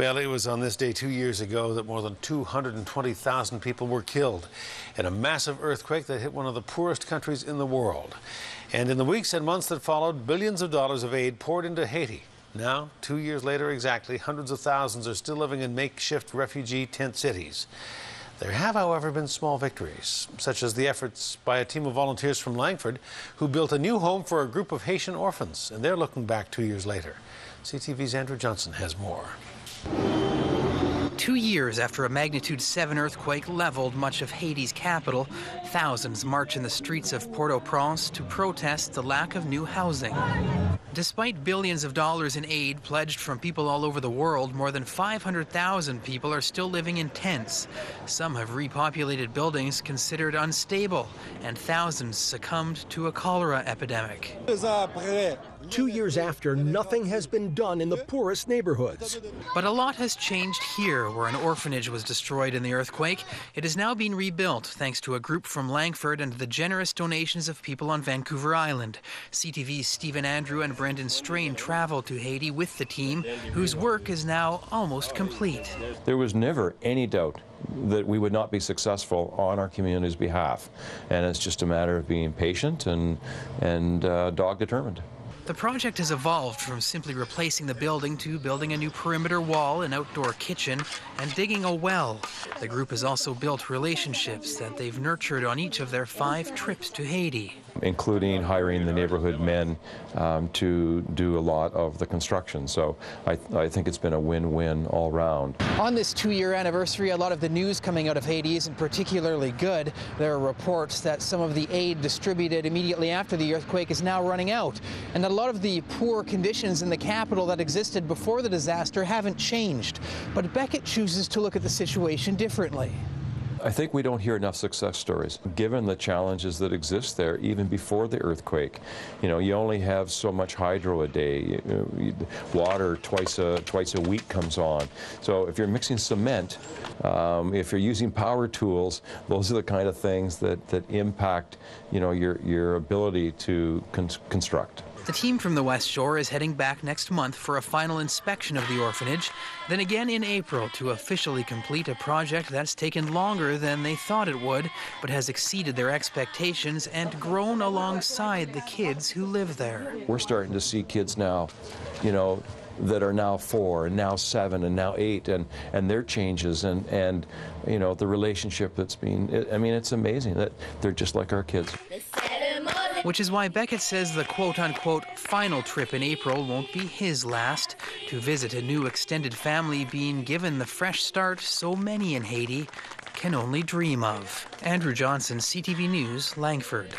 Well, it was on this day 2 years ago that more than 220,000 people were killed in a massive earthquake that hit one of the poorest countries in the world. And in the weeks and months that followed, billions of dollars of aid poured into Haiti. Now, 2 years later exactly, hundreds of thousands are still living in makeshift refugee tent cities. There have, however, been small victories, such as the efforts by a team of volunteers from Langford who built a new home for a group of Haitian orphans, and they're looking back 2 years later. CTV's Andrew Johnson has more. 2 years after a magnitude 7 earthquake leveled much of Haiti's capital, thousands march in the streets of Port-au-Prince to protest the lack of new housing. Despite billions of dollars in aid pledged from people all over the world, more than 500,000 people are still living in tents. Some have repopulated buildings considered unstable, and thousands succumbed to a cholera epidemic. 2 years after, nothing has been done in the poorest neighborhoods. But a lot has changed here, where an orphanage was destroyed in the earthquake. It is now being rebuilt thanks to a group from Langford and the generous donations of people on Vancouver Island. CTV's Stephen Andrew and Brendan Strain traveled to Haiti with the team, whose work is now almost complete. There was never any doubt that we would not be successful on our community's behalf. And it's just a matter of being patient and dog-determined. The project has evolved from simply replacing the building to building a new perimeter wall, an outdoor kitchen, and digging a well. The group has also built relationships that they've nurtured on each of their 5 trips to Haiti, including hiring the neighborhood men to do a lot of the construction. So I think it's been a win-win all round. On this 2-year anniversary, a lot of the news coming out of Haiti isn't particularly good. There are reports that some of the aid distributed immediately after the earthquake is now running out, and that a lot of the poor conditions in the capital that existed before the disaster haven't changed. But Beckett chooses to look at the situation differently. I think we don't hear enough success stories, given the challenges that exist there even before the earthquake. You know, you only have so much hydro a day. Water twice a week comes on. So if you're mixing cement, if you're using power tools, those are the kind of things that impact, you know, your ability to construct. The team from the West Shore is heading back next month for a final inspection of the orphanage, then again in April to officially complete a project that's taken longer than they thought it would, but has exceeded their expectations and grown alongside the kids who live there. We're starting to see kids now, you know, that are now 4 and now 7 and now 8, and their changes and you know, the relationship that's been, I mean, it's amazing that they're just like our kids. Which is why Beckett says the quote-unquote final trip in April won't be his last, to visit a new extended family being given the fresh start so many in Haiti can only dream of. Andrew Johnson, CTV News, Langford.